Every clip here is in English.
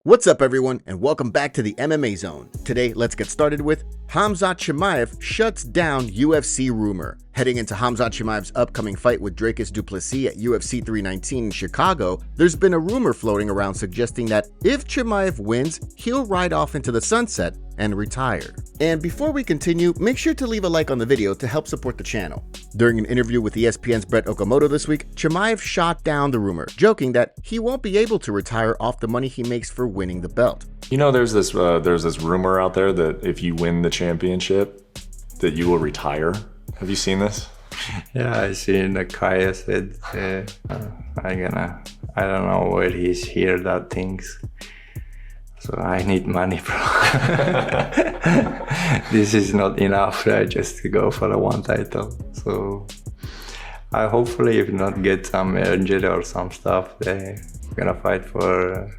What's up everyone, and welcome back to the MMA Zone. Today, let's get started with Khamzat Chimaev shuts down UFC rumor. Heading into Khamzat Chimaev's upcoming fight with Dricus du Plessis at UFC 319 in Chicago, there's been a rumor floating around suggesting that if Chimaev wins, he'll ride off into the sunset and retire. And before we continue, make sure to leave a like on the video to help support the channel. During an interview with ESPN's Brett Okamoto this week, Chimaev shot down the rumor, joking that he won't be able to retire off the money he makes for winning the belt. You know, there's this rumor out there that if you win the championship, that you will retire. Have you seen this? Yeah, I seen the Kaya said, I don't know where he's hear that things. So I need money, bro. This is not enough, right? Just to go for the one title. So I hopefully, if not get some injury or some stuff, they're gonna fight for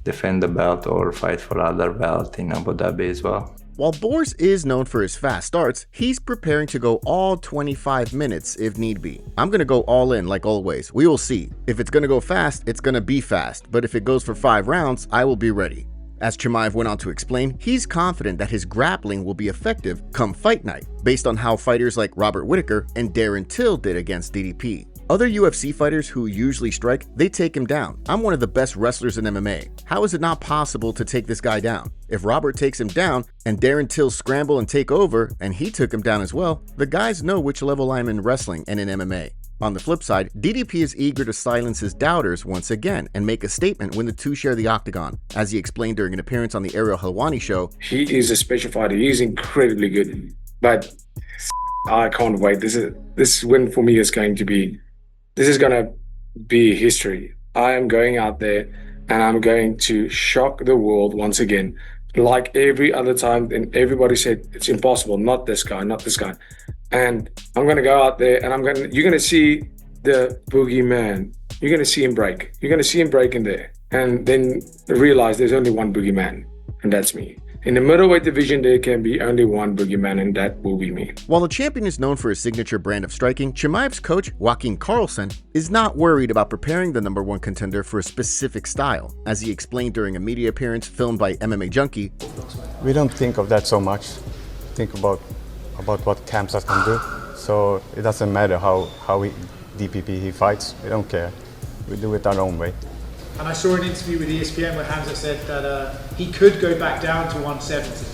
defend the belt or fight for other belt in Abu Dhabi as well. While Boris is known for his fast starts, he's preparing to go all 25 minutes if need be. I'm gonna go all in like always. We will see. If it's gonna go fast, it's gonna be fast. But if it goes for 5 rounds, I will be ready. As Chimaev went on to explain, he's confident that his grappling will be effective come fight night, based on how fighters like Robert Whittaker and Darren Till did against DDP. Other UFC fighters who usually strike, they take him down. I'm one of the best wrestlers in MMA. How is it not possible to take this guy down? If Robert takes him down and Darren Till scramble and take over and he took him down as well, the guys know which level I'm in wrestling and in MMA. On the flip side, DDP is eager to silence his doubters once again and make a statement when the two share the octagon. As he explained during an appearance on the Ariel Helwani show, he is a special fighter. He's incredibly good, but I can't wait. This win for me is going to be history. I am going out there and I'm going to shock the world once again. Like every other time, and everybody said it's impossible, not this guy, not this guy. And I'm going to go out there and you're going to see the boogeyman. You're going to see him break. You're going to see him break in there. And then realize there's only one boogeyman, and that's me. In the middleweight division, there can be only one boogeyman, and that will be me. While the champion is known for his signature brand of striking, Chimaev's coach, Joaquin Carlson, is not worried about preparing the #1 contender for a specific style. As he explained during a media appearance filmed by MMA Junkie, we don't think of that so much. Think about what Khamzat can do. So it doesn't matter how DPP he fights. We don't care. We do it our own way. And I saw an interview with ESPN where Khamzat said that he could go back down to 170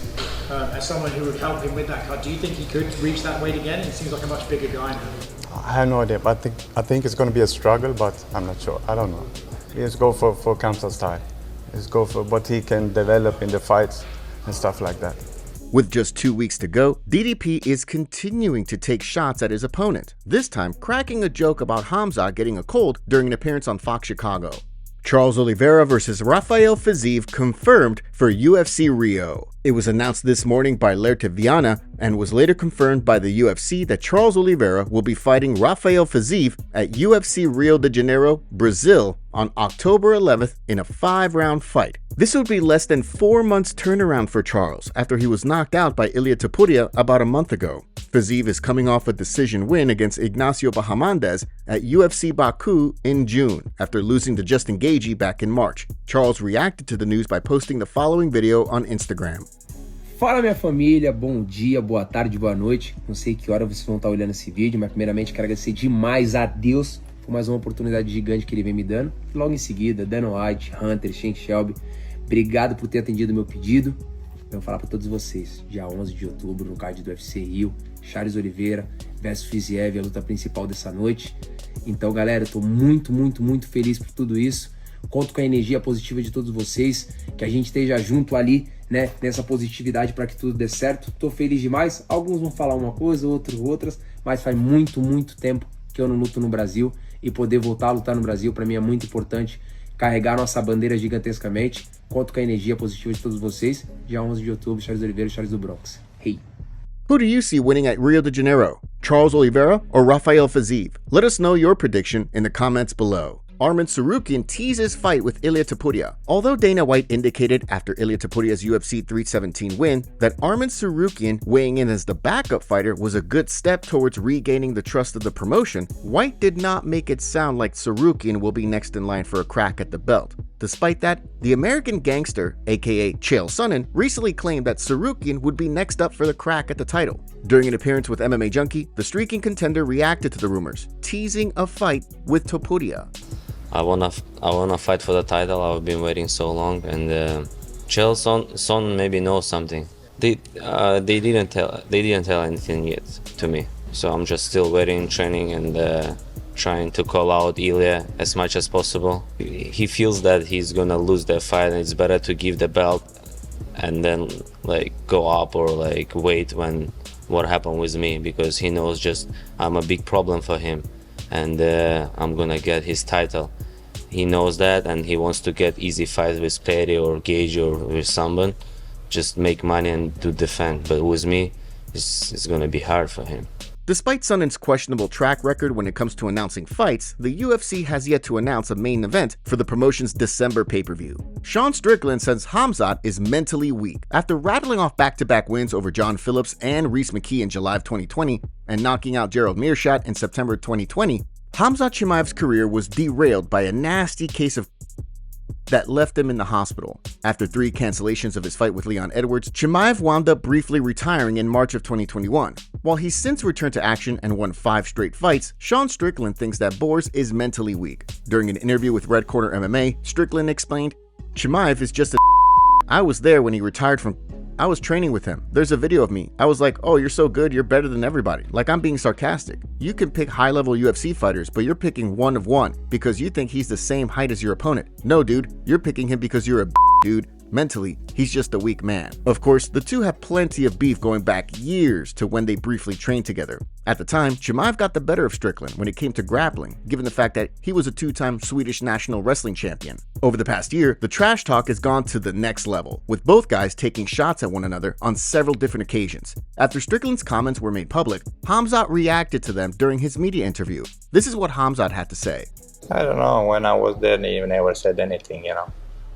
as someone who would help him with that cut. Do you think he could reach that weight again? He seems like a much bigger guy now. I have no idea, but I think it's going to be a struggle, but I'm not sure. I don't know. Let's go for Khamzat's style. Let's go for what he can develop in the fights and stuff like that. With just 2 weeks to go, DDP is continuing to take shots at his opponent, this time cracking a joke about Khamzat getting a cold during an appearance on Fox Chicago. Charles Oliveira versus Rafael Fiziev confirmed for UFC Rio. It was announced this morning by Viana and was later confirmed by the UFC that Charles Oliveira will be fighting Rafael Fiziev at UFC Rio de Janeiro, Brazil on October 11th in a 5-round fight. This would be less than 4 months turnaround for Charles after he was knocked out by Ilia Topuria about a month ago. Fiziev is coming off a decision win against Ignacio Bahamondes at UFC Baku in June after losing to Justin Gaethje back in March. Charles reacted to the news by posting the following video on Instagram. Fala minha família, bom dia, boa tarde, boa noite. Não sei que hora vocês vão estar olhando esse vídeo, mas primeiramente quero agradecer demais a Deus por mais uma oportunidade gigante que ele vem me dando. E logo em seguida, Dana White, Hunter, Shane Shelby, obrigado por ter atendido o meu pedido. Eu vou falar para todos vocês, dia 11 de outubro no card do UFC Rio, Charles Oliveira versus Fiziev, a luta principal dessa noite. Então galera, eu tô muito feliz por tudo isso. Conto com a energia positiva de todos vocês, que a gente esteja junto ali, né, nessa positividade para que tudo dê certo. Tô feliz demais. Alguns vão falar uma coisa, outras, mas faz muito tempo que eu não luto no Brasil, e poder voltar a lutar no Brasil para mim é muito importante. Carregar nossa bandeira gigantescamente. Conto com a energia positiva de todos vocês. Dia 11 de outubro, Charles Oliveira, Charles do Bronx. Hey! Who do you see winning at Rio de Janeiro? Charles Oliveira or Rafael Fiziev? Let us know your prediction in the comments below. Arman Tsarukyan teases fight with Ilia Topuria. Although Dana White indicated after Ilia Topuria's UFC 317 win that Arman Tsarukyan weighing in as the backup fighter was a good step towards regaining the trust of the promotion, White did not make it sound like Tsarukyan will be next in line for a crack at the belt. Despite that, the American gangster, aka Chael Sonnen, recently claimed that Tsarukyan would be next up for the crack at the title. During an appearance with MMA Junkie, the streaking contender reacted to the rumors, teasing a fight with Topuria. I wanna fight for the title. I've been waiting so long, and Chael Sonnen maybe knows something. They didn't tell anything yet to me. So I'm just still waiting, training, and trying to call out Ilia as much as possible. He feels that he's gonna lose that fight, and it's better to give the belt and then like go up or like wait when what happened with me, because he knows just I'm a big problem for him, and I'm gonna get his title. He knows that, and he wants to get easy fights with Perry or Gage or with someone, just make money and to defend. But with me, it's gonna be hard for him. Despite Sonnen's questionable track record when it comes to announcing fights, the UFC has yet to announce a main event for the promotion's December pay-per-view. Sean Strickland says Khamzat is mentally weak. After rattling off back-to-back wins over John Phillips and Rhys McKee in July of 2020 and knocking out Gerald Meerschaert in September 2020, Khamzat Chimaev's career was derailed by a nasty case of that left him in the hospital. After 3 cancellations of his fight with Leon Edwards, Chimaev wound up briefly retiring in March of 2021. While he's since returned to action and won 5 straight fights, Sean Strickland thinks that Boers is mentally weak. During an interview with Red Corner MMA, Strickland explained, "Chimaev is just a I was there when he retired from I was training with him. There's a video of me. I was like, oh, you're so good, you're better than everybody. Like, I'm being sarcastic. You can pick high-level UFC fighters, but you're picking one of one because you think he's the same height as your opponent. No, dude, you're picking him because you're a dude. Mentally, he's just a weak man." Of course, the two have plenty of beef going back years to when they briefly trained together. At the time, Chimaev got the better of Strickland when it came to grappling, given the fact that he was a 2-time Swedish national wrestling champion. Over the past year, the trash talk has gone to the next level, with both guys taking shots at one another on several different occasions. After Strickland's comments were made public, Khamzat reacted to them during his media interview. This is what Khamzat had to say. I don't know, when I was there, they never said anything,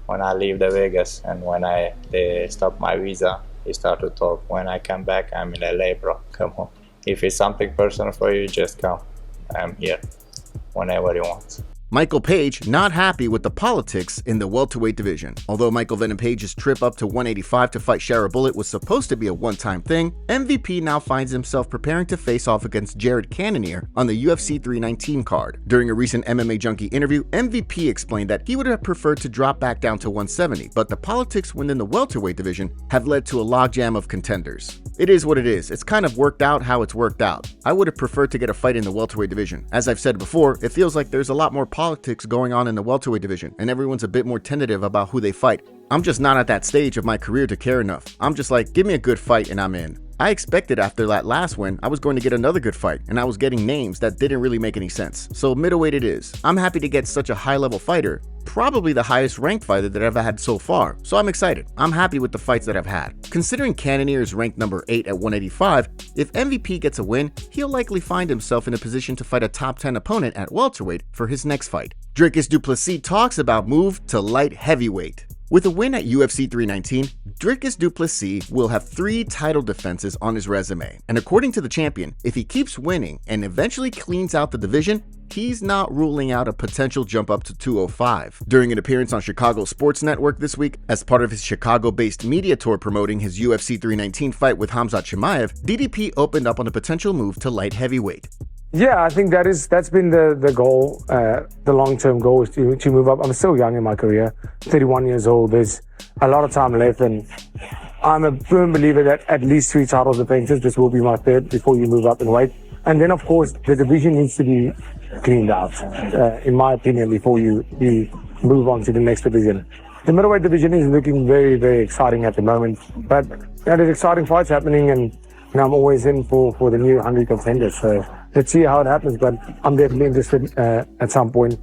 When I leave the Vegas and when they stop my visa, he start to talk. When I come back, I'm in LA, bro. Come on. If it's something personal for you, just come. I'm here whenever you want. Michael Page not happy with the politics in the welterweight division. Although Michael Venom Page's trip up to 185 to fight Shara Bullet was supposed to be a one-time thing, MVP now finds himself preparing to face off against Jared Cannonier on the UFC 319 card. During a recent MMA Junkie interview, MVP explained that he would have preferred to drop back down to 170, but the politics within the welterweight division have led to a logjam of contenders. It is what it is. It's kind of worked out how it's worked out. I would have preferred to get a fight in the welterweight division. As I've said before, it feels like there's a lot more politics going on in the welterweight division, and everyone's a bit more tentative about who they fight. I'm just not at that stage of my career to care enough. I'm just like, give me a good fight and I'm in. I expected after that last win, I was going to get another good fight, and I was getting names that didn't really make any sense. So middleweight it is. I'm happy to get such a high-level fighter, probably the highest ranked fighter that I've had so far, so I'm excited. I'm happy with the fights that I've had. Considering Cannonier is ranked number 8 at 185, if MVP gets a win, he'll likely find himself in a position to fight a top 10 opponent at welterweight for his next fight. Dricus du Plessis talks about move to light heavyweight. With a win at UFC 319, Dricus du Plessis will have 3 title defenses on his resume. And according to the champion, if he keeps winning and eventually cleans out the division, he's not ruling out a potential jump up to 205. During an appearance on Chicago Sports Network this week, as part of his Chicago-based media tour promoting his UFC 319 fight with Khamzat Chimaev, DDP opened up on a potential move to light heavyweight. Yeah, I think that's been the goal. The long-term goal is to move up. I'm still young in my career, 31 years old. There's a lot of time left, and I'm a firm believer that at least 3 title defenses. This will be my 3rd before you move up in weight. And then, of course, the division needs to be cleaned out, in my opinion, before you move on to the next division. The middleweight division is looking very, very exciting at the moment, but there's exciting fights happening, and I'm always in for the new hungry contenders. So let's see how it happens, but I'm definitely interested at some point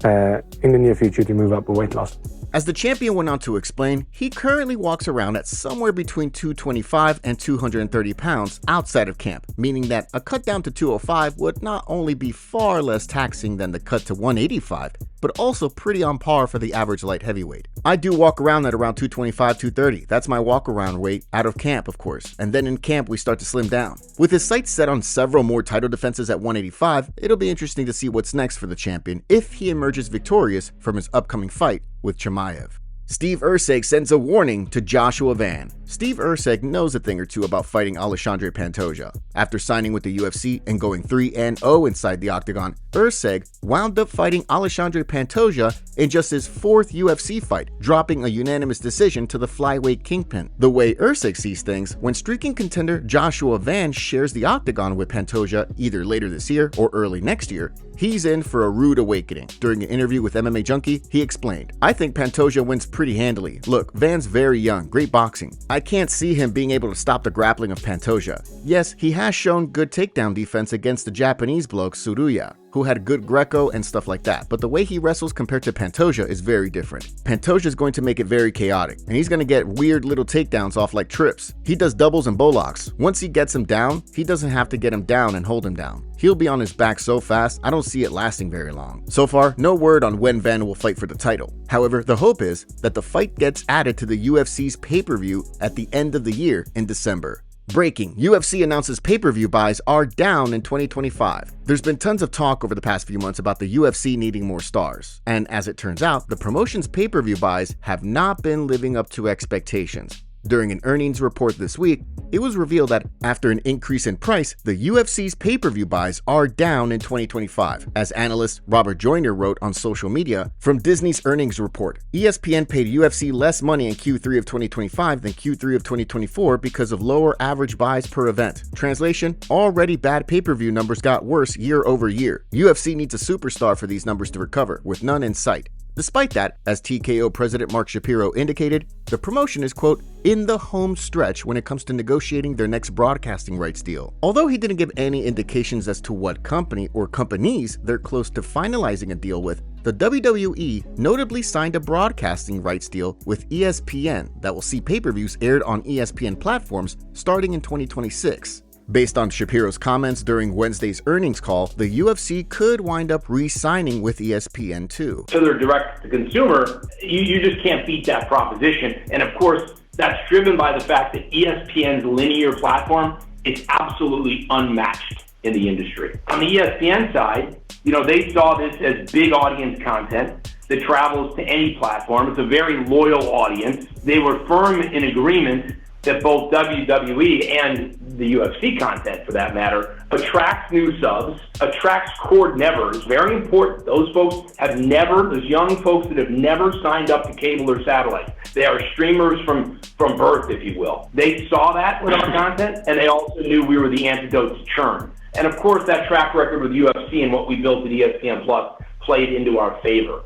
in the near future to move up a weight class. As the champion went on to explain, he currently walks around at somewhere between 225 and 230 pounds outside of camp, meaning that a cut down to 205 would not only be far less taxing than the cut to 185, but also pretty on par for the average light heavyweight. I do walk around at around 225, 230. That's my walk around weight out of camp, of course, and then in camp we start to slim down. With his sights set on several more title defenses at 185, it'll be interesting to see what's next for the champion if he emerges victorious from his upcoming fight with Chimaev. Steve Erceg sends a warning to Joshua Van. Steve Erceg knows a thing or two about fighting Alexandre Pantoja. After signing with the UFC and going 3-0 inside the octagon, Erceg wound up fighting Alexandre Pantoja in just his 4th UFC fight, dropping a unanimous decision to the flyweight kingpin. The way Erceg sees things, when streaking contender Joshua Van shares the octagon with Pantoja either later this year or early next year, he's in for a rude awakening. During an interview with MMA Junkie, he explained, "I think Pantoja wins pretty handily. Look, Van's very young, great boxing. I can't see him being able to stop the grappling of Pantoja. Yes, he has shown good takedown defense against the Japanese bloke Tsuruya, who had good Greco and stuff like that, but the way he wrestles compared to Pantoja is very different. Pantoja is going to make it very chaotic, and he's going to get weird little takedowns off like trips. He does doubles and bolocks. Once he gets him down, he doesn't have to get him down and hold him down. He'll be on his back so fast, I don't see it lasting very long." So far, no word on when Van will fight for the title. However, the hope is that the fight gets added to the UFC's pay-per-view at the end of the year in December. Breaking: UFC announces pay-per-view buys are down in 2025. There's been tons of talk over the past few months about the UFC needing more stars. And as it turns out, the promotion's pay-per-view buys have not been living up to expectations. During an earnings report this week, it was revealed that after an increase in price, the UFC's pay-per-view buys are down in 2025. As analyst Robert Joyner wrote on social media, from Disney's earnings report, ESPN paid UFC less money in Q3 of 2025 than Q3 of 2024 because of lower average buys per event. Translation: already bad pay-per-view numbers got worse year over year. UFC needs a superstar for these numbers to recover, with none in sight. Despite that, as TKO president Mark Shapiro indicated, the promotion is, quote, in the home stretch when it comes to negotiating their next broadcasting rights deal. Although he didn't give any indications as to what company or companies they're close to finalizing a deal with, the WWE notably signed a broadcasting rights deal with ESPN that will see pay-per-views aired on ESPN platforms starting in 2026. Based on Shapiro's comments during Wednesday's earnings call, the UFC could wind up re-signing with ESPN too. So they're direct to consumer, you just can't beat that proposition. And of course, that's driven by the fact that ESPN's linear platform is absolutely unmatched in the industry. On the ESPN side, they saw this as big audience content that travels to any platform. It's a very loyal audience. They were firm in agreement that both WWE and the UFC content, for that matter, attracts new subs, attracts cord nevers. Very important. Those folks have never, those young folks that have never signed up to cable or satellite. They are streamers from birth, if you will. They saw that with our content, and they also knew we were the antidote to churn. And of course, that track record with UFC and what we built at ESPN Plus played into our favor.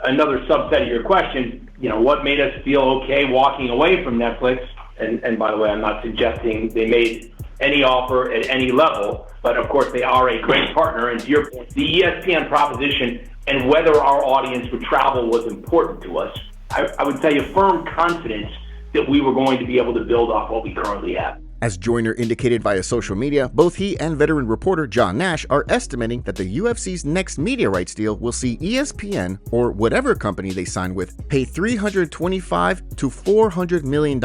Another subset of your question, what made us feel okay walking away from Netflix? And by the way, I'm not suggesting they made any offer at any level, but of course they are a great partner. And to your point, the ESPN proposition and whether our audience would travel was important to us. I would tell you firm confidence that we were going to be able to build off what we currently have. As Joyner indicated via social media, both he and veteran reporter John Nash are estimating that the UFC's next media rights deal will see ESPN, or whatever company they sign with, pay $325 to $400 million,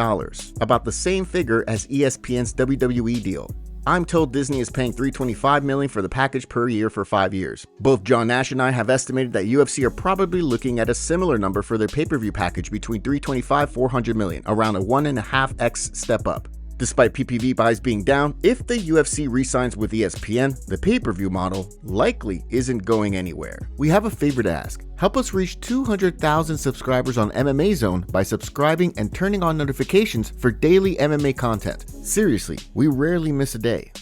about the same figure as ESPN's WWE deal. I'm told Disney is paying $325 million for the package per year for 5 years. Both John Nash and I have estimated that UFC are probably looking at a similar number for their pay-per-view package between $325-400 million, around a 1.5x step up. Despite PPV buys being down, if the UFC re-signs with ESPN, the pay-per-view model likely isn't going anywhere. We have a favor to ask. Help us reach 200,000 subscribers on MMA Zone by subscribing and turning on notifications for daily MMA content. Seriously, we rarely miss a day.